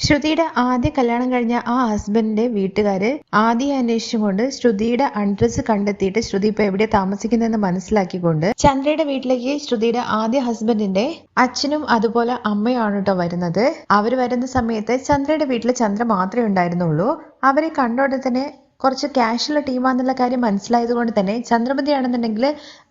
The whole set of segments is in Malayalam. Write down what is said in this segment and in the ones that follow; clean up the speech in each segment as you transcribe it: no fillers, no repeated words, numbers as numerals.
ശ്രുതിയുടെ ആദ്യ കല്യാണം കഴിഞ്ഞ ആ ഹസ്ബൻഡിന്റെ വീട്ടുകാര് ആദ്യം അന്വേഷിച്ചുകൊണ്ട് ശ്രുതിയുടെ അഡ്രസ്സ് കണ്ടെത്തിയിട്ട് ശ്രുതി ഇപ്പൊ എവിടെ താമസിക്കുന്നതെന്ന് മനസ്സിലാക്കിക്കൊണ്ട് ചന്ദ്രയുടെ വീട്ടിലേക്ക് ശ്രുതിയുടെ ആദ്യ ഹസ്ബൻഡിന്റെ അച്ഛനും അതുപോലെ അമ്മയാണ് കേട്ടോ വരുന്നത്. അവര് വരുന്ന സമയത്ത് ചന്ദ്രയുടെ വീട്ടിൽ ചന്ദ്ര മാത്രമേ ഉണ്ടായിരുന്നുള്ളൂ. അവരെ കണ്ടോടെ തന്നെ കുറച്ച് ക്യാഷുള്ള ടീമാന്നുള്ള കാര്യം മനസ്സിലായത് കൊണ്ട് തന്നെ ചന്ദ്രമതി ആണെന്നുണ്ടെങ്കിൽ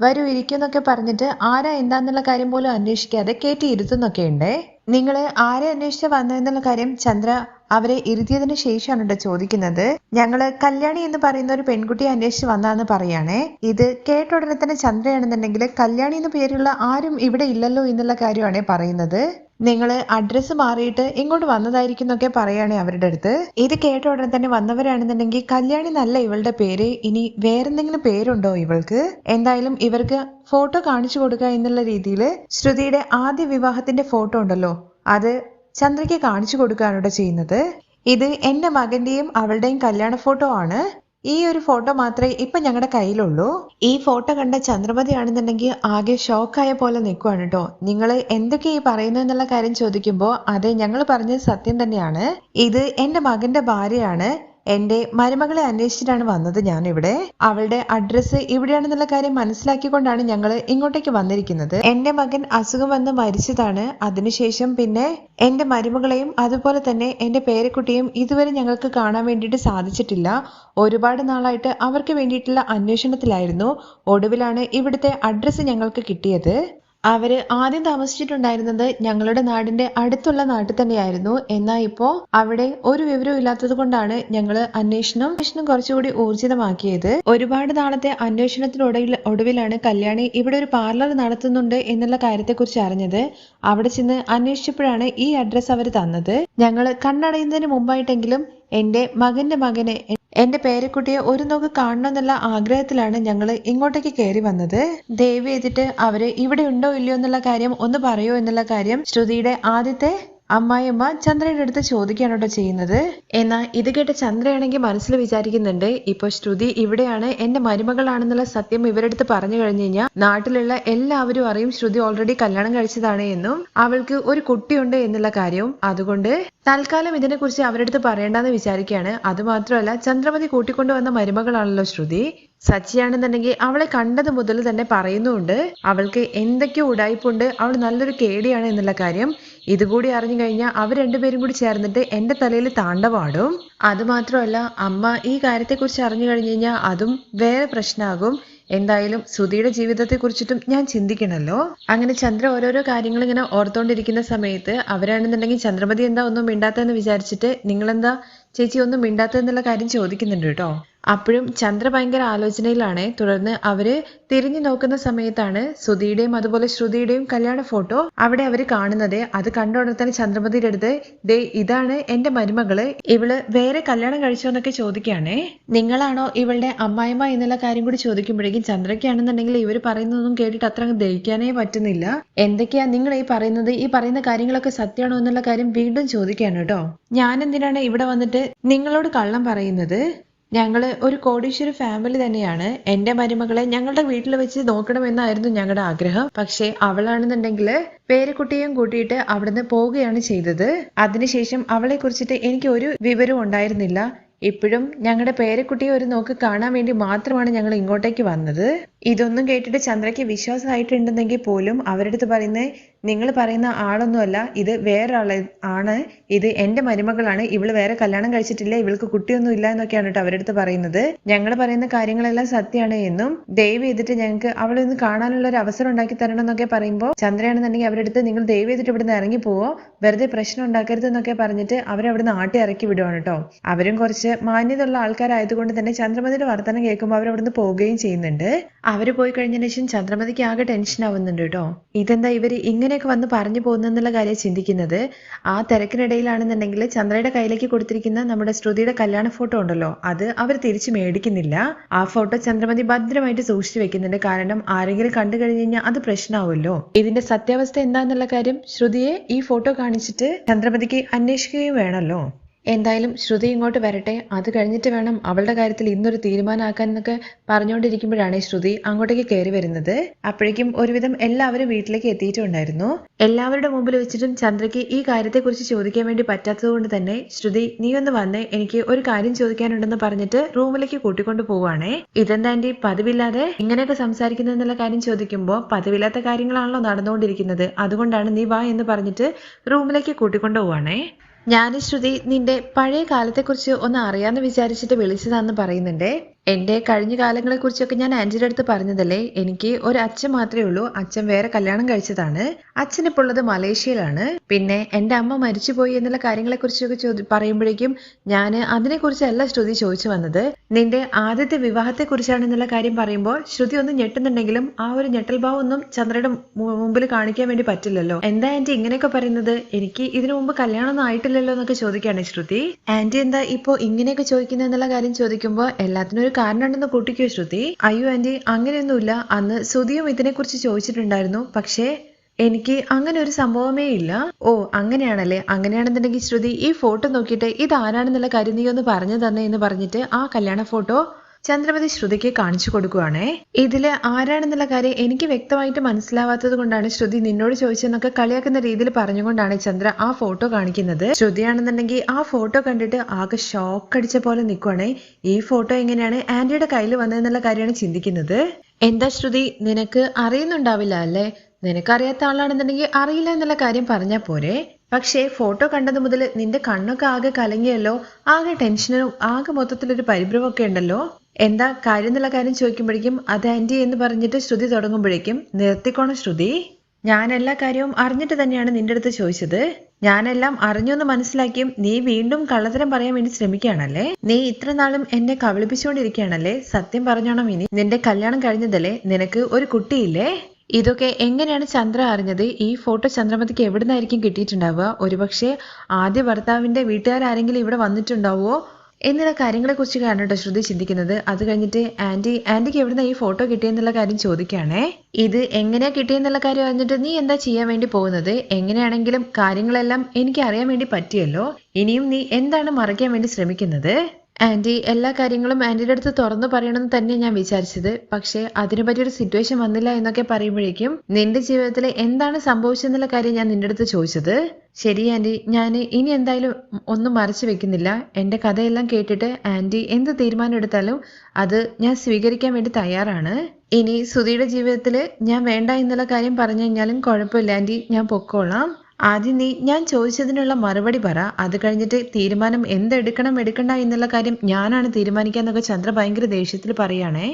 വരൂ ഇരിക്കുന്നൊക്കെ പറഞ്ഞിട്ട് ആരാ എന്താന്നുള്ള കാര്യം പോലും അന്വേഷിക്കാതെ കയറ്റി ഇരുത്തുന്നൊക്കെ ഉണ്ട്. നിങ്ങൾ ആരെ അന്വേഷിച്ച് വന്നതെന്നുള്ള കാര്യം ചന്ദ്ര അവരെ ഇരുത്തിയതിന് ശേഷമാണ് കേട്ടോ ചോദിക്കുന്നത്. ഞങ്ങള് കല്യാണി എന്ന് പറയുന്ന ഒരു പെൺകുട്ടിയെ അന്വേഷിച്ച് വന്നാന്ന് പറയാണേ. ഇത് കേട്ട ഉടനെ തന്നെ ചന്ദ്രയാണെന്നുണ്ടെങ്കിൽ കല്യാണി എന്ന പേരുള്ള ആരും ഇവിടെ ഇല്ലല്ലോ എന്നുള്ള കാര്യമാണ് പറയുന്നത്. നിങ്ങൾ അഡ്രസ്സ് മാറിയിട്ട് ഇങ്ങോട്ട് വന്നതായിരിക്കും എന്നൊക്കെ പറയുകയാണെ അവരുടെ അടുത്ത്. ഇത് കേട്ട ഉടനെ തന്നെ വന്നവരാണെന്നുണ്ടെങ്കിൽ കല്യാണി നല്ല ഇവളുടെ പേര്, ഇനി വേറെന്തെങ്കിലും പേരുണ്ടോ ഇവൾക്ക്, എന്തായാലും ഇവർക്ക് ഫോട്ടോ കാണിച്ചു കൊടുക്കുക എന്നുള്ള രീതിയിൽ ശ്രുതിയുടെ ആദ്യ വിവാഹത്തിന്റെ ഫോട്ടോ ഉണ്ടല്ലോ അത് ചന്ദ്രയ്ക്ക് കാണിച്ചു കൊടുക്കുകയാണ് ചെയ്യുന്നത്. ഇത് എന്റെ മകന്റെയും അവളുടെയും കല്യാണ ഫോട്ടോ ആണ്. ഈ ഒരു ഫോട്ടോ മാത്രമേ ഇപ്പൊ ഞങ്ങളുടെ കയ്യിലുള്ളൂ. ഈ ഫോട്ടോ കണ്ട ചന്ദ്രമതി ആണെന്നുണ്ടെങ്കിൽ ആകെ ഷോക്കായ പോലെ നിൽക്കുവാണ് കേട്ടോ. നിങ്ങൾ എന്തൊക്കെയാ ഈ പറയുന്നത് എന്നുള്ള കാര്യം ചോദിക്കുമ്പോൾ അതെ, ഞങ്ങൾ പറഞ്ഞത് സത്യം തന്നെയാണ്. ഇത് എന്റെ മകന്റെ ഭാര്യയാണ്. എന്റെ മരുമകളെ അന്വേഷിച്ചിട്ടാണ് വന്നത് ഞാനിവിടെ. അവളുടെ അഡ്രസ്സ് ഇവിടെയാണെന്നുള്ള കാര്യം മനസ്സിലാക്കിക്കൊണ്ടാണ് ഞങ്ങൾ ഇങ്ങോട്ടേക്ക് വന്നിരിക്കുന്നത്. എന്റെ മകൻ അസുഖം വന്ന് മരിച്ചതാണ്. അതിനുശേഷം പിന്നെ എന്റെ മരുമകളെയും അതുപോലെ തന്നെ എന്റെ പേരക്കുട്ടിയും ഇതുവരെ ഞങ്ങൾക്ക് കാണാൻ വേണ്ടിയിട്ട് സാധിച്ചിട്ടില്ല. ഒരുപാട് നാളായിട്ട് അവർക്ക് വേണ്ടിയിട്ടുള്ള അന്വേഷണത്തിലായിരുന്നു. ഒടുവിലാണ് ഇവിടുത്തെ അഡ്രസ്സ് ഞങ്ങൾക്ക് കിട്ടിയത്. അവര് ആദ്യം താമസിച്ചിട്ടുണ്ടായിരുന്നത് ഞങ്ങളുടെ നാടിന്റെ അടുത്തുള്ള നാട്ടിൽ തന്നെയായിരുന്നു. എന്നാൽ ഇപ്പോ അവിടെ ഒരു വിവരവും ഇല്ലാത്തത് കൊണ്ടാണ് ഞങ്ങൾ അന്വേഷണം കുറച്ചുകൂടി ഊർജിതമാക്കിയത്. ഒരുപാട് നാളത്തെ ഒടുവിലാണ് കല്യാണി ഇവിടെ ഒരു പാർലർ നടത്തുന്നുണ്ട് എന്നുള്ള കാര്യത്തെക്കുറിച്ച് അറിഞ്ഞത്. അവിടെ ചെന്ന് അന്വേഷിച്ചപ്പോഴാണ് ഈ അഡ്രസ്സ് അവർ തന്നത്. ഞങ്ങൾ കണ്ണടയുന്നതിന് മുമ്പായിട്ടെങ്കിലും എന്റെ മകനെ എന്റെ പേരക്കുട്ടിയെ ഒരു നോക്ക് കാണണമെന്നുള്ള ആഗ്രഹത്തിലാണ് ഞങ്ങൾ ഇങ്ങോട്ടേക്ക് കയറി വന്നത്. ദയവ് ചെയ്തിട്ട് അവര് ഇവിടെ ഉണ്ടോ ഇല്ലയോ എന്നുള്ള കാര്യം ഒന്ന് പറയോ എന്നുള്ള കാര്യം ശ്രുതിയുടെ ആദ്യത്തെ അമ്മായിയമ്മ ചന്ദ്രയുടെ അടുത്ത് ചോദിക്കുകയാണ് കേട്ടോ ചെയ്യുന്നത്. എന്നാൽ ഇത് കേട്ട് ചന്ദ്രയാണെങ്കിൽ മനസ്സിൽ വിചാരിക്കുന്നുണ്ട്, ഇപ്പൊ ശ്രുതി ഇവിടെയാണ് എന്റെ മരുമകളാണെന്നുള്ള സത്യം ഇവരെടുത്ത് പറഞ്ഞു കഴിഞ്ഞു കഴിഞ്ഞാൽ നാട്ടിലുള്ള എല്ലാവരും അറിയും ശ്രുതി ഓൾറെഡി കല്യാണം കഴിച്ചതാണ് എന്നും അവൾക്ക് ഒരു കുട്ടിയുണ്ട് എന്നുള്ള കാര്യവും. അതുകൊണ്ട് തൽക്കാലം ഇതിനെക്കുറിച്ച് അവരെടുത്ത് പറയേണ്ടെന്ന് വിചാരിക്കുകയാണ്. അതുമാത്രമല്ല ചന്ദ്രമതി കൂട്ടിക്കൊണ്ടുവന്ന മരുമകളാണല്ലോ ശ്രുതി. സച്ചിയാണെന്നുണ്ടെങ്കിൽ അവളെ കണ്ടത് മുതൽ തന്നെ പറയുന്നുണ്ട് അവൾക്ക് എന്തൊക്കെയോ ഉടായ്പുണ്ട്, അവൾ നല്ലൊരു കേടിയാണ് എന്നുള്ള കാര്യം. ഇതുകൂടി അറിഞ്ഞു കഴിഞ്ഞാൽ അവർ രണ്ടുപേരും കൂടി ചേർന്നിട്ട് എന്റെ തലയിൽ താണ്ഡവാടും. അതുമാത്രമല്ല അമ്മ ഈ കാര്യത്തെക്കുറിച്ച് അറിഞ്ഞു കഴിഞ്ഞു കഴിഞ്ഞാൽ അതും വേറെ പ്രശ്നമാകും. എന്തായാലും ശ്രുതിയുടെ ജീവിതത്തെ കുറിച്ചിട്ടും ഞാൻ ചിന്തിക്കണല്ലോ. അങ്ങനെ ചന്ദ്ര ഓരോരോ കാര്യങ്ങൾ ഇങ്ങനെ ഓർത്തോണ്ടിരിക്കുന്ന സമയത്ത് അവരാണെന്നുണ്ടെങ്കിൽ ചന്ദ്രമതി എന്താ ഒന്നും മിണ്ടാത്തെന്ന് വിചാരിച്ചിട്ട് നിങ്ങളെന്താ ചേച്ചി ഒന്നും മിണ്ടാത്തെന്നുള്ള കാര്യം ചോദിക്കുന്നുണ്ട് കേട്ടോ. അപ്പോഴും ചന്ദ്ര ഭയങ്കര ആലോചനയിലാണ്. തുടർന്ന് അവര് തിരിഞ്ഞു നോക്കുന്ന സമയത്താണ് സുധിയുടെയും അതുപോലെ ശ്രുതിയുടെയും കല്യാണ ഫോട്ടോ അവിടെ അവര് കാണുന്നത്. അത് കണ്ടോടെ തന്നെ ചന്ദ്രമതിയുടെ അടുത്ത് ദേ ഇതാണ് എന്റെ മരുമകള്, ഇവള് വേറെ കല്യാണം കഴിച്ചോ എന്നൊക്കെ ചോദിക്കുകയാണേ. നിങ്ങളാണോ ഇവളുടെ അമ്മായിമ്മ എന്നുള്ള കാര്യം കൂടി ചോദിക്കുമ്പോഴേക്കും ചന്ദ്രയ്ക്കാണെന്നുണ്ടെങ്കിൽ ഇവര് പറയുന്നതൊന്നും കേട്ടിട്ട് അത്ര ദഹിക്കാനേ പറ്റുന്നില്ല. എന്തൊക്കെയാ നിങ്ങൾ ഈ പറയുന്നത്, ഈ പറയുന്ന കാര്യങ്ങളൊക്കെ സത്യമാണോ എന്നുള്ള കാര്യം വീണ്ടും ചോദിക്കുകയാണ് കേട്ടോ. ഞാൻ എന്തിനാണ് ഇവിടെ വന്നിട്ട് നിങ്ങളോട് കള്ളം പറയുന്നത്? ഞങ്ങള് ഒരു കോടീശ്വര ഫാമിലി തന്നെയാണ്. എന്റെ മരുമകളെ ഞങ്ങളുടെ വീട്ടിൽ വെച്ച് നോക്കണമെന്നായിരുന്നു ഞങ്ങളുടെ ആഗ്രഹം. പക്ഷെ അവളാണെന്നുണ്ടെങ്കിൽ പേരക്കുട്ടിയും കൂട്ടിയിട്ട് അവിടുന്ന് പോവുകയാണ് ചെയ്തത്. അതിനുശേഷം അവളെ കുറിച്ചിട്ട് എനിക്ക് ഒരു വിവരവും ഉണ്ടായിരുന്നില്ല. ഇപ്പോഴും ഞങ്ങളുടെ പേരക്കുട്ടിയെ ഒരു നോക്ക് കാണാൻ വേണ്ടി മാത്രമാണ് ഞങ്ങൾ ഇങ്ങോട്ടേക്ക് വന്നത്. ഇതൊന്നും കേട്ടിട്ട് ചന്ദ്രയ്ക്ക് വിശ്വാസമായിട്ടുണ്ടെങ്കിൽ പോലും അവരുടെ അടുത്ത് പറയുന്നത് നിങ്ങൾ പറയുന്ന ആളൊന്നുമല്ല, ഇത് വേറൊരാളെ ആണ്, ഇത് എന്റെ മരുമകളാണ്, ഇവള് വേറെ കല്യാണം കഴിച്ചിട്ടില്ല, ഇവൾക്ക് കുട്ടിയൊന്നും ഇല്ല എന്നൊക്കെയാണ് കേട്ടോ അവരുടെ അടുത്ത് പറയുന്നത്. ഞങ്ങൾ പറയുന്ന കാര്യങ്ങളെല്ലാം സത്യമാണ് എന്നും ദയവ് ചെയ്തിട്ട് ഞങ്ങൾക്ക് അവളെ ഒന്ന് കാണാനുള്ള ഒരു അവസരം ഉണ്ടാക്കി തരണം എന്നൊക്കെ പറയുമ്പോൾ ചന്ദ്രയാണെന്നുണ്ടെങ്കിൽ അവരുടെ അടുത്ത് നിങ്ങൾ ദയവ് ചെയ്തിട്ട് ഇവിടുന്ന് ഇറങ്ങി പോവോ, വെറുതെ പ്രശ്നം ഉണ്ടാക്കരുത് എന്നൊക്കെ പറഞ്ഞിട്ട് അവരവിടുന്ന് ആട്ടി ഇറക്കി വിടുവാണ് കേട്ടോ. അവരും കുറച്ച് മാന്യതയുള്ള ആൾക്കാരായതുകൊണ്ട് തന്നെ ചന്ദ്രമതിയുടെ വർത്തമാനം കേൾക്കുമ്പോൾ അവരവിടുന്ന് പോവുകയും ചെയ്യുന്നുണ്ട്. അവര് പോയി കഴിഞ്ഞതിന് ശേഷം ചന്ദ്രമതിക്ക് ആകെ ടെൻഷൻ ആവുന്നുണ്ട് കേട്ടോ. ഇതെന്താ ഇവര് ഇങ്ങനെയൊക്കെ വന്ന് പറഞ്ഞു പോകുന്നെന്നുള്ള കാര്യം ചിന്തിക്കുന്നത്. ആ തിരക്കിനിടയിലാണെന്നുണ്ടെങ്കിൽ ചന്ദ്രയുടെ കയ്യിലേക്ക് കൊടുത്തിരിക്കുന്ന നമ്മുടെ ശ്രുതിയുടെ കല്യാണ ഫോട്ടോ ഉണ്ടല്ലോ അത് അവർ തിരിച്ചു മേടിക്കുന്നില്ല. ആ ഫോട്ടോ ചന്ദ്രമതി ഭദ്രമായിട്ട് സൂക്ഷിച്ചു വെക്കുന്നുണ്ട്. കാരണം ആരെങ്കിലും കണ്ടു കഴിഞ്ഞു കഴിഞ്ഞാൽ അത് പ്രശ്നമാവുമല്ലോ. ഇതിന്റെ സത്യാവസ്ഥ എന്താന്നുള്ള കാര്യം ശ്രുതിയെ ഈ ഫോട്ടോ കാണിച്ചിട്ട് ചന്ദ്രമതിക്ക് അന്വേഷിക്കുകയും വേണമല്ലോ. എന്തായാലും ശ്രുതി ഇങ്ങോട്ട് വരട്ടെ, അത് കഴിഞ്ഞിട്ട് വേണം അവളുടെ കാര്യത്തിൽ ഇന്നൊരു തീരുമാനമാക്കാൻ എന്നൊക്കെ പറഞ്ഞുകൊണ്ടിരിക്കുമ്പോഴാണ് ശ്രുതി അങ്ങോട്ടേക്ക് കയറി വരുന്നത്. അപ്പോഴേക്കും ഒരുവിധം എല്ലാവരും വീട്ടിലേക്ക് എത്തിയിട്ടുണ്ടായിരുന്നു. എല്ലാവരുടെ മുമ്പിൽ വെച്ചിട്ടും ചന്ദ്രയ്ക്ക് ഈ കാര്യത്തെക്കുറിച്ച് ചോദിക്കാൻ വേണ്ടി പറ്റാത്തത് കൊണ്ട് തന്നെ ശ്രുതി, നീ ഒന്ന് വന്നേ, എനിക്ക് ഒരു കാര്യം ചോദിക്കാനുണ്ടെന്ന് പറഞ്ഞിട്ട് റൂമിലേക്ക് കൂട്ടിക്കൊണ്ടു പോവാണേ. ഇതെന്താ ആന്റി പതിവില്ലാതെ ഇങ്ങനെയൊക്കെ സംസാരിക്കുന്നതെന്നുള്ള കാര്യം ചോദിക്കുമ്പോൾ പതിവില്ലാത്ത കാര്യങ്ങളാണല്ലോ നടന്നുകൊണ്ടിരിക്കുന്നത്, അതുകൊണ്ടാണ് നീ വാ എന്ന് പറഞ്ഞിട്ട് റൂമിലേക്ക് കൂട്ടിക്കൊണ്ടു പോവാണേ. ഞാൻ ശ്രുതി നിന്റെ പഴയ കാലത്തെക്കുറിച്ച് ഒന്ന് അറിയാമെന്ന് വിചാരിച്ചിട്ട് വിളിച്ചതാന്ന് പറയുന്നുണ്ട്. എന്റെ കഴിഞ്ഞ കാലങ്ങളെ കുറിച്ചൊക്കെ ഞാൻ ആന്റിയുടെ അടുത്ത് പറഞ്ഞതല്ലേ. എനിക്ക് ഒരു അച്ഛൻ മാത്രമേ ഉള്ളൂ. അച്ഛൻ വേറെ കല്യാണം കഴിച്ചതാണ്. അച്ഛൻ ഇപ്പോൾ ഉള്ളത് മലേഷ്യയിലാണ്. പിന്നെ എന്റെ അമ്മ മരിച്ചുപോയി എന്നുള്ള കാര്യങ്ങളെ കുറിച്ചൊക്കെ പറയുമ്പോഴേക്കും ഞാൻ അതിനെക്കുറിച്ചല്ല ശ്രുതി ചോദിച്ചു വന്നത്, നിന്റെ ആദ്യത്തെ വിവാഹത്തെ കുറിച്ചാണെന്നുള്ള കാര്യം പറയുമ്പോൾ ശ്രുതി ഒന്ന് ഞെട്ടുന്നുണ്ടെങ്കിലും ആ ഒരു ഞെട്ടൽ ഭാവം ഒന്നും ചന്ദ്രയുടെ മുമ്പിൽ കാണിക്കാൻ വേണ്ടി പറ്റില്ലല്ലോ. എന്താ ആന്റി ഇങ്ങനെയൊക്കെ പറയുന്നത്, എനിക്ക് ഇതിനു മുമ്പ് കല്യാണം ഒന്നും ആയിട്ടില്ലല്ലോ എന്നൊക്കെ ചോദിക്കുകയാണ് ശ്രുതി. ആന്റി എന്താ ഇപ്പോ ഇങ്ങനെയൊക്കെ ചോദിക്കുന്നത് എന്നുള്ള കാര്യം ചോദിക്കുമ്പോൾ എല്ലാത്തിനും ഒരു കാരണമുണ്ടെന്ന് കൂട്ടിക്കോ ശ്രുതി. അയ്യോ ആന്റി അങ്ങനെയൊന്നുമില്ല, അന്ന് ശ്രുതിയും ഇതിനെക്കുറിച്ച് ചോദിച്ചിട്ടുണ്ടായിരുന്നു, പക്ഷേ എനിക്ക് അങ്ങനെ ഒരു സംഭവമേ ഇല്ല. ഓ അങ്ങനെയാണല്ലേ, അങ്ങനെയാണെന്നുണ്ടെങ്കിൽ ശ്രുതി ഈ ഫോട്ടോ നോക്കിയിട്ട് ഇത് ആരാണെന്നുള്ള കാര്യം നീ ഒന്ന് പറഞ്ഞു തന്നെ എന്ന് പറഞ്ഞിട്ട് ആ കല്യാണ ഫോട്ടോ ചന്ദ്രമതി ശ്രുതിക്ക് കാണിച്ചു കൊടുക്കുവാണേ. ഇതില് ആരാണെന്നുള്ള കാര്യം എനിക്ക് വ്യക്തമായിട്ട് മനസ്സിലാവാത്തത് കൊണ്ടാണ് ശ്രുതി നിന്നോട് ചോദിച്ചെന്നൊക്കെ കളിയാക്കുന്ന രീതിയിൽ പറഞ്ഞുകൊണ്ടാണ് ചന്ദ്ര ആ ഫോട്ടോ കാണിക്കുന്നത്. ശ്രുതിയാണെന്നുണ്ടെങ്കിൽ ആ ഫോട്ടോ കണ്ടിട്ട് ആകെ ഷോക്ക് അടിച്ച പോലെ നിൽക്കുവാണേ. ഈ ഫോട്ടോ എങ്ങനെയാണ് ആന്റിയുടെ കയ്യിൽ വന്നതെന്നുള്ള കാര്യമാണ് ചിന്തിക്കുന്നത്. എന്താ ശ്രുതി നിനക്ക് അറിയുന്നുണ്ടാവില്ല അല്ലേ? നിനക്കറിയാത്ത ആളാണെന്നുണ്ടെങ്കിൽ അറിയില്ല എന്നുള്ള കാര്യം പറഞ്ഞാൽ പോരെ. പക്ഷേ ഫോട്ടോ കണ്ടത് മുതൽ നിന്റെ കണ്ണൊക്കെ ആകെ കലങ്ങിയല്ലോ, ആകെ ടെൻഷനും ആകെ മൊത്തത്തിലൊരു പരിഭ്രമൊക്കെ ഉണ്ടല്ലോ. എന്താ കാര്യം എന്നുള്ള കാര്യം ചോദിക്കുമ്പോഴേക്കും അത് ആന്റി എന്ന് പറഞ്ഞിട്ട് ശ്രുതി തുടങ്ങുമ്പോഴേക്കും നിർത്തിക്കോണം ശ്രുതി, ഞാൻ എല്ലാ കാര്യവും അറിഞ്ഞിട്ട് തന്നെയാണ് നിന്റെ അടുത്ത് ചോദിച്ചത്. ഞാനെല്ലാം അറിഞ്ഞൊന്ന് മനസ്സിലാക്കിയും നീ വീണ്ടും കള്ളത്തരം പറയാൻ വേണ്ടി ശ്രമിക്കുകയാണല്ലേ. നീ ഇത്ര നാളും എന്നെ കബളിപ്പിച്ചുകൊണ്ടിരിക്കുകയാണല്ലേ. സത്യം പറഞ്ഞോണം, ഇനി നിന്റെ കല്യാണം കഴിഞ്ഞതല്ലേ, നിനക്ക് ഒരു കുട്ടിയില്ലേ? ഇതൊക്കെ എങ്ങനെയാണ് ചന്ദ്ര അറിഞ്ഞത്? ഈ ഫോട്ടോ ചന്ദ്രമതിക്ക് എവിടുന്നായിരിക്കും കിട്ടിയിട്ടുണ്ടാവുക? ഒരുപക്ഷെ ആദ്യ ഭർത്താവിന്റെ വീട്ടുകാരെങ്കിലും ഇവിടെ വന്നിട്ടുണ്ടാവുമോ എന്നുള്ള കാര്യങ്ങളെ കുറിച്ചൊക്കെയാണ് കേട്ടോ ശ്രുതി ചിന്തിക്കുന്നത്. അത് കഴിഞ്ഞിട്ട് ആന്റിക്ക് എവിടുന്ന ഈ ഫോട്ടോ കിട്ടിയെന്നുള്ള കാര്യം ചോദിക്കുകയാണേ. ഇത് എങ്ങനെയാ കിട്ടിയെന്നുള്ള കാര്യം അറിഞ്ഞിട്ട് നീ എന്താ ചെയ്യാൻ വേണ്ടി പോകുന്നത്? എങ്ങനെയാണെങ്കിലും കാര്യങ്ങളെല്ലാം എനിക്ക് അറിയാൻ വേണ്ടി പറ്റിയല്ലോ. ഇനിയും നീ എന്താണ് മറയ്ക്കാൻ വേണ്ടി ശ്രമിക്കുന്നത്? ആന്റി എല്ലാ കാര്യങ്ങളും ആന്റിയുടെ അടുത്ത് തുറന്നു പറയണമെന്ന് തന്നെ ഞാൻ വിചാരിച്ചത്, പക്ഷെ അതിനു പറ്റിയൊരു സിറ്റുവേഷൻ വന്നില്ല എന്നൊക്കെ പറയുമ്പോഴേക്കും നിന്റെ ജീവിതത്തിൽ എന്താണ് സംഭവിച്ചെന്നുള്ള കാര്യം ഞാൻ നിന്റെ അടുത്ത് ചോദിച്ചത്. ശരി ആന്റി, ഞാൻ ഇനി എന്തായാലും ഒന്നും മറച്ചു വെക്കുന്നില്ല. എന്റെ കഥയെല്ലാം കേട്ടിട്ട് ആന്റി എന്ത് തീരുമാനം എടുത്താലും അത് ഞാൻ സ്വീകരിക്കാൻ വേണ്ടി തയ്യാറാണ്. ഇനി സുധിയുടെ ജീവിതത്തിൽ ഞാൻ വേണ്ട എന്നുള്ള കാര്യം പറഞ്ഞു കഴിഞ്ഞാലും കുഴപ്പമില്ല ആന്റി, ഞാൻ പൊക്കോളാം. ആദ്യം നീ ഞാൻ ചോദിച്ചതിനുള്ള മറുപടി പറ, അത് കഴിഞ്ഞിട്ട് തീരുമാനം എന്തെടുക്കണം എടുക്കണ്ട എന്നുള്ള കാര്യം ഞാനാണ് തീരുമാനിക്കാന്നൊക്കെ ചന്ദ്ര ഭയങ്കര ദേഷ്യത്തിൽ പറയാണേ.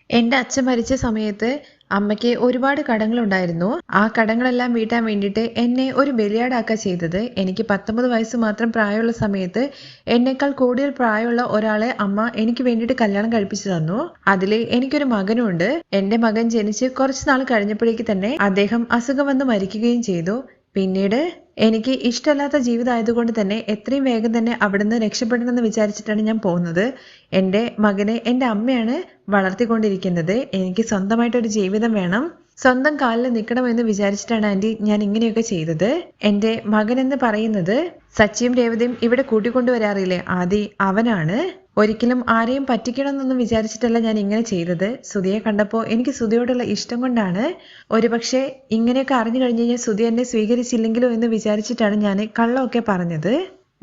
എന്റെ അച്ഛൻ മരിച്ച സമയത്ത് അമ്മയ്ക്ക് ഒരുപാട് കടങ്ങളുണ്ടായിരുന്നു. ആ കടങ്ങളെല്ലാം വീട്ടാൻ വേണ്ടിയിട്ട് എന്നെ ഒരു ബലിയാടാക്കുക ചെയ്തത്. എനിക്ക് 19 വയസ്സ് മാത്രം പ്രായമുള്ള സമയത്ത് എന്നേക്കാൾ കൂടുതൽ പ്രായമുള്ള ഒരാളെ അമ്മ എനിക്ക് വേണ്ടിയിട്ട് കല്യാണം കഴിപ്പിച്ചു തന്നു. അതില് എനിക്കൊരു മകനുണ്ട്. എന്റെ മകൻ ജനിച്ച് കുറച്ച് നാൾ കഴിഞ്ഞപ്പോഴേക്ക് തന്നെ അദ്ദേഹം അസുഖം വന്ന് മരിക്കുകയും ചെയ്തു. പിന്നീട് എനിക്ക് ഇഷ്ടമല്ലാത്ത ജീവിതമായതുകൊണ്ട് തന്നെ എത്രയും വേഗം തന്നെ അവിടുന്ന് രക്ഷപ്പെടണമെന്ന് വിചാരിച്ചിട്ടാണ് ഞാൻ പോകുന്നത്. എൻ്റെ മകനെ എൻ്റെ അമ്മയാണ് വളർത്തിക്കൊണ്ടിരിക്കുന്നത്. എനിക്ക് സ്വന്തമായിട്ടൊരു ജീവിതം വേണം, സ്വന്തം കാലിൽ നിൽക്കണമെന്ന് വിചാരിച്ചിട്ടാണ് ആന്റി ഞാൻ ഇങ്ങനെയൊക്കെ ചെയ്തത്. എൻ്റെ മകൻ എന്ന് പറയുന്നത് സച്ചിയും രേവതിയും ഇവിടെ കൂട്ടിക്കൊണ്ടുവരാറില്ലേ ആദി, അവനാണ്. ഒരിക്കലും ആരെയും പറ്റിക്കണമെന്നൊന്നും വിചാരിച്ചിട്ടല്ല ഞാൻ ഇങ്ങനെ ചെയ്തത്. സുധിയെ കണ്ടപ്പോൾ എനിക്ക് സുധിയോടുള്ള ഇഷ്ടം കൊണ്ടാണ്. ഒരുപക്ഷെ ഇങ്ങനെയൊക്കെ അറിഞ്ഞു കഴിഞ്ഞ് കഴിഞ്ഞാൽ സുധി എന്നെ സ്വീകരിച്ചില്ലെങ്കിലോ എന്ന് വിചാരിച്ചിട്ടാണ് ഞാൻ കള്ളമൊക്കെ പറഞ്ഞത്.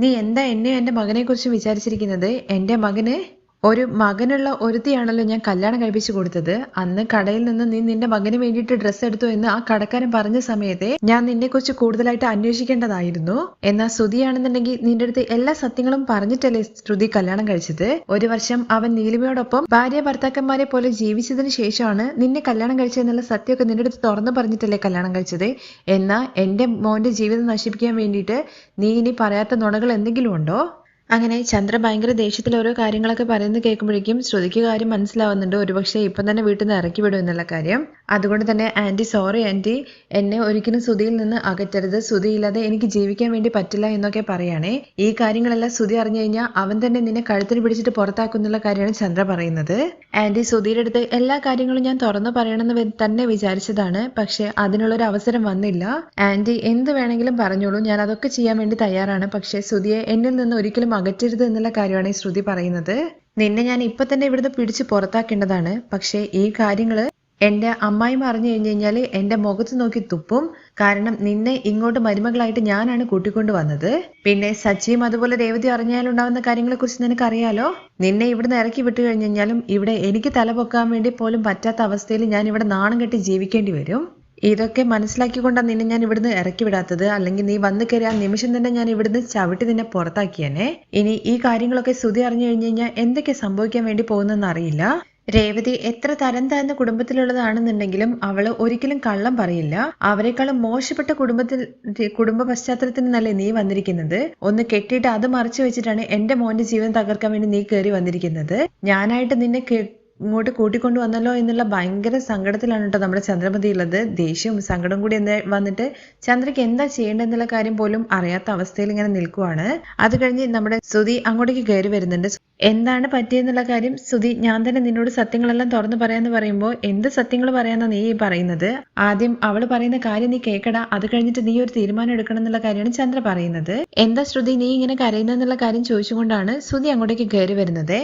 നീ എന്താ എന്നെയും എൻ്റെ മകനെ കുറിച്ച് വിചാരിച്ചിരിക്കുന്നത്? എൻ്റെ മകന് ഒരു മകനുള്ള ഒരുത്തിയാണല്ലോ ഞാൻ കല്യാണം കഴിപ്പിച്ചു കൊടുത്തത്. അന്ന് കടയിൽ നിന്ന് നീ നിന്റെ മകന് വേണ്ടിയിട്ട് ഡ്രസ്സ് എടുത്തു എന്ന് ആ കടക്കാരൻ പറഞ്ഞ സമയത്തെ ഞാൻ നിന്നെ കുറിച്ച് കൂടുതലായിട്ട് അന്വേഷിക്കേണ്ടതായിരുന്നു. എന്നാൽ ശ്രുതിയാണെന്നുണ്ടെങ്കിൽ നിന്റെ അടുത്ത് എല്ലാ സത്യങ്ങളും പറഞ്ഞിട്ടല്ലേ ശ്രുതി കല്യാണം കഴിച്ചത്. 1 വർഷം അവൻ നീലിമയോടൊപ്പം ഭാര്യ ഭർത്താക്കന്മാരെ പോലെ ജീവിച്ചതിന് ശേഷമാണ് നിന്നെ കല്യാണം കഴിച്ചതെന്നുള്ള സത്യമൊക്കെ നിന്റെ അടുത്ത് തുറന്നു പറഞ്ഞിട്ടല്ലേ കല്യാണം കഴിച്ചത്. എന്നാൽ എൻ്റെ മോന്റെ ജീവിതം നശിപ്പിക്കാൻ വേണ്ടിയിട്ട് നീ ഇനി പറയാത്ത നുണകൾ എന്തെങ്കിലും ഉണ്ടോ? അങ്ങനെ ചന്ദ്ര ഭയങ്കര ദേഷ്യത്തിൽ ഓരോ കാര്യങ്ങളൊക്കെ പറയുന്നത് കേൾക്കുമ്പോഴേക്കും ശ്രുതിക്ക് കാര്യം മനസ്സിലാവുന്നുണ്ട്. ഒരുപക്ഷെ ഇപ്പം തന്നെ വീട്ടിൽ നിന്ന് ഇറക്കി വിടും എന്നുള്ള കാര്യം. അതുകൊണ്ട് തന്നെ ആന്റി സോറി ആന്റി, എന്നെ ഒരിക്കലും സുധിയിൽ നിന്ന് അകറ്റരുത്, സുധിയില്ലാതെ എനിക്ക് ജീവിക്കാൻ വേണ്ടി പറ്റില്ല എന്നൊക്കെ പറയാണേ. ഈ കാര്യങ്ങളെല്ലാം സുധി അറിഞ്ഞു കഴിഞ്ഞാൽ അവൻ തന്നെ നിന്നെ കഴുത്തിന് പിടിച്ചിട്ട് പുറത്താക്കുന്നുള്ള കാര്യമാണ് ചന്ദ്ര പറയുന്നത്. ആന്റി, സുധിയുടെ അടുത്ത് എല്ലാ കാര്യങ്ങളും ഞാൻ തുറന്നു പറയണമെന്ന് തന്നെ വിചാരിച്ചതാണ്, പക്ഷെ അതിനുള്ളൊരു അവസരം വന്നില്ല. ആന്റി എന്ത് വേണമെങ്കിലും പറഞ്ഞോളൂ, ഞാൻ അതൊക്കെ ചെയ്യാൻ വേണ്ടി തയ്യാറാണ്, പക്ഷെ സുധിയെ എന്നിൽ നിന്ന് ഒരിക്കലും അകറ്റരുത് എന്നുള്ള കാര്യമാണ് ഈ ശ്രുതി പറയുന്നത്. നിന്നെ ഞാൻ ഇപ്പൊ തന്നെ ഇവിടുന്ന് പിടിച്ച് പുറത്താക്കേണ്ടതാണ്, പക്ഷെ ഈ കാര്യങ്ങള് എന്റെ അമ്മായിമ്മ അറിഞ്ഞു കഴിഞ്ഞു കഴിഞ്ഞാൽ എന്റെ മുഖത്ത് നോക്കി തുപ്പും. കാരണം നിന്നെ ഇങ്ങോട്ട് മരുമകളായിട്ട് ഞാനാണ് കൂട്ടിക്കൊണ്ടു വന്നത്. പിന്നെ സച്ചിയും അതുപോലെ രേവതി അറിഞ്ഞാലുണ്ടാവുന്ന കാര്യങ്ങളെ കുറിച്ച് നിനക്ക് അറിയാലോ. നിന്നെ ഇവിടുന്ന് ഇറക്കി വിട്ടു കഴിഞ്ഞു കഴിഞ്ഞാലും ഇവിടെ എനിക്ക് തല പൊക്കാൻ വേണ്ടി പോലും പറ്റാത്ത അവസ്ഥയിൽ ഞാൻ ഇവിടെ നാണം കെട്ടി ജീവിക്കേണ്ടി വരും. ഇതൊക്കെ മനസ്സിലാക്കിക്കൊണ്ടാണ് നിന്നെ ഞാൻ ഇവിടുന്ന് ഇറക്കി വിടാത്തത്, അല്ലെങ്കിൽ നീ വന്നു കയറി ആ നിമിഷം തന്നെ ഞാൻ ഇവിടുന്ന് ചവിട്ടി നിന്നെ പുറത്താക്കിയേനെ. ഇനി ഈ കാര്യങ്ങളൊക്കെ ശ്രുതി അറിഞ്ഞു കഴിഞ്ഞു കഴിഞ്ഞാൽ എന്തൊക്കെ സംഭവിക്കാൻ വേണ്ടി പോകുന്നെന്ന് അറിയില്ല. രേവതി എത്ര തരം താഴ്ന്ന കുടുംബത്തിലുള്ളതാണെന്നുണ്ടെങ്കിലും അവള് ഒരിക്കലും കള്ളം പറയില്ല. അവരെക്കാളും മോശപ്പെട്ട കുടുംബ പശ്ചാത്തലത്തിൽ നിന്നല്ലേ നീ വന്നിരിക്കുന്നത്. ഒന്ന് കെട്ടിയിട്ട് അത് മറച്ചു വെച്ചിട്ടാണ് എന്റെ മോന്റെ ജീവൻ തകർക്കാൻ വേണ്ടി നീ കയറി വന്നിരിക്കുന്നത്. ഞാനായിട്ട് നിന്നെ ഇങ്ങോട്ട് കൂട്ടിക്കൊണ്ടു വന്നല്ലോ എന്നുള്ള ഭയങ്കര സങ്കടത്തിലാണ് കേട്ടോ നമ്മുടെ ചന്ദ്രമതി ഉള്ളത്. ദേഷ്യവും സങ്കടം കൂടി വന്നിട്ട് ചന്ദ്രയ്ക്ക് എന്താ ചെയ്യേണ്ടതെന്നുള്ള കാര്യം പോലും അറിയാത്ത അവസ്ഥയിൽ ഇങ്ങനെ നിൽക്കുവാണ്. അത് കഴിഞ്ഞ് നമ്മുടെ ശ്രുതി അങ്ങോട്ടേക്ക് കയറി വരുന്നുണ്ട്. എന്താണ് പറ്റിയെന്നുള്ള കാര്യം ശ്രുതി, ഞാൻ തന്നെ നിന്നോട് സത്യങ്ങളെല്ലാം തുറന്നു പറയാന്ന് പറയുമ്പോൾ എന്ത് സത്യങ്ങൾ പറയാന്നാ നീ പറയുന്നത്? ആദ്യം അവള് പറയുന്ന കാര്യം നീ കേൾക്കടാ, അത് കഴിഞ്ഞിട്ട് നീ ഒരു തീരുമാനം എടുക്കണം എന്നുള്ള കാര്യമാണ് ചന്ദ്ര പറയുന്നത്. എന്താ ശ്രുതി നീ ഇങ്ങനെ കരയുന്നെന്നുള്ള കാര്യം ചോദിച്ചുകൊണ്ടാണ് ശ്രുതി അങ്ങോട്ടേക്ക് കയറി വരുന്നത്.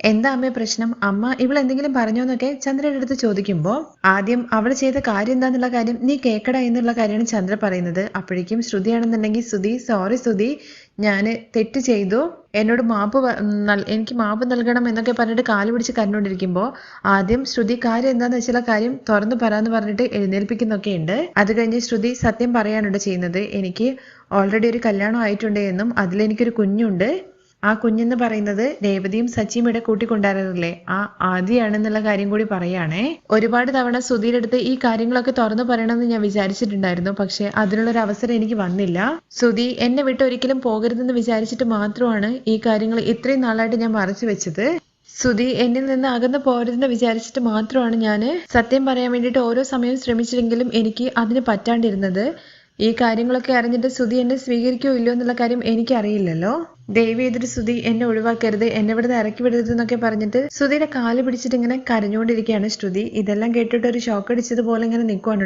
എന്താ അമ്മേ പ്രശ്നം? അമ്മ ഇവളെന്തെങ്കിലും പറഞ്ഞോന്നൊക്കെ ചന്ദ്രയുടെ അടുത്ത് ചോദിക്കുമ്പോൾ ആദ്യം അവൾ ചെയ്ത കാര്യം എന്താന്നുള്ള കാര്യം നീ കേക്കട എന്നുള്ള കാര്യമാണ് ചന്ദ്ര പറയുന്നത്. അപ്പോഴേക്കും ശ്രുതിയാണെന്നുണ്ടെങ്കിൽ സോറി ശ്രുതി, ഞാന് തെറ്റ് ചെയ്തു, എന്നോട് എനിക്ക് മാപ്പ് നൽകണം എന്നൊക്കെ പറഞ്ഞിട്ട് കാല് പിടിച്ച് കരഞ്ഞോണ്ടിരിക്കുമ്പോൾ ആദ്യം ശ്രുതി കാര്യം എന്താന്ന് വെച്ചുള്ള കാര്യം തുറന്നു പറയാന്ന് പറഞ്ഞിട്ട് എഴുന്നേൽപ്പിക്കുന്നൊക്കെ ഉണ്ട്. അത് കഴിഞ്ഞ് ശ്രുതി സത്യം പറയാനുണ്ട് ചെയ്യുന്നത്. എനിക്ക് ഓൾറെഡി ഒരു കല്യാണം ആയിട്ടുണ്ട് എന്നും അതിലെനിക്കൊരു കുഞ്ഞുണ്ട്. ആ കുഞ്ഞെന്ന് പറയുന്നത് രേവതിയും സച്ചിയും ഇവിടെ കൂട്ടിക്കൊണ്ടുവരാറില്ലേ, ആ ആദിയാണെന്നുള്ള കാര്യം കൂടി പറയാണേ. ഒരുപാട് തവണ സുധീരുടെ അടുത്ത് ഈ കാര്യങ്ങളൊക്കെ തുറന്നു പറയണമെന്ന് ഞാൻ വിചാരിച്ചിട്ടുണ്ടായിരുന്നു, പക്ഷെ അതിനുള്ളൊരു അവസരം എനിക്ക് വന്നില്ല. സുധി എന്നെ വിട്ട് ഒരിക്കലും പോകരുതെന്ന് വിചാരിച്ചിട്ട് മാത്രമാണ് ഈ കാര്യങ്ങൾ ഇത്രയും നാളായിട്ട് ഞാൻ മറച്ചു വെച്ചത്. സുധി എന്നിൽ നിന്ന് അകന്നു പോരുതെന്ന് വിചാരിച്ചിട്ട് മാത്രമാണ് ഞാൻ സത്യം പറയാൻ വേണ്ടിയിട്ട് ഓരോ സമയവും ശ്രമിച്ചെങ്കിലും എനിക്ക് അതിന് പറ്റാണ്ടിരുന്നത്. ഈ കാര്യങ്ങളൊക്കെ അറിഞ്ഞിട്ട് സുധി എന്നെ സ്വീകരിക്കോ ഇല്ലയോ എന്നുള്ള കാര്യം എനിക്കറിയില്ലല്ലോ. ദയവ് ചെയ്തിട്ട് സുധി എന്നെ ഒഴിവാക്കരുത്, എന്നെ ഇവിടുന്ന് ഇറക്കി വിടരുത് എന്നൊക്കെ പറഞ്ഞിട്ട് സുധിയുടെ കാല് പിടിച്ചിട്ട് ഇങ്ങനെ കരഞ്ഞുകൊണ്ടിരിക്കുകയാണ് ശ്രുതി. ഇതെല്ലാം കേട്ടിട്ട് ഒരു ഷോക്ക് അടിച്ചതുപോലെ ഇങ്ങനെ നിൽക്കുവാണ്.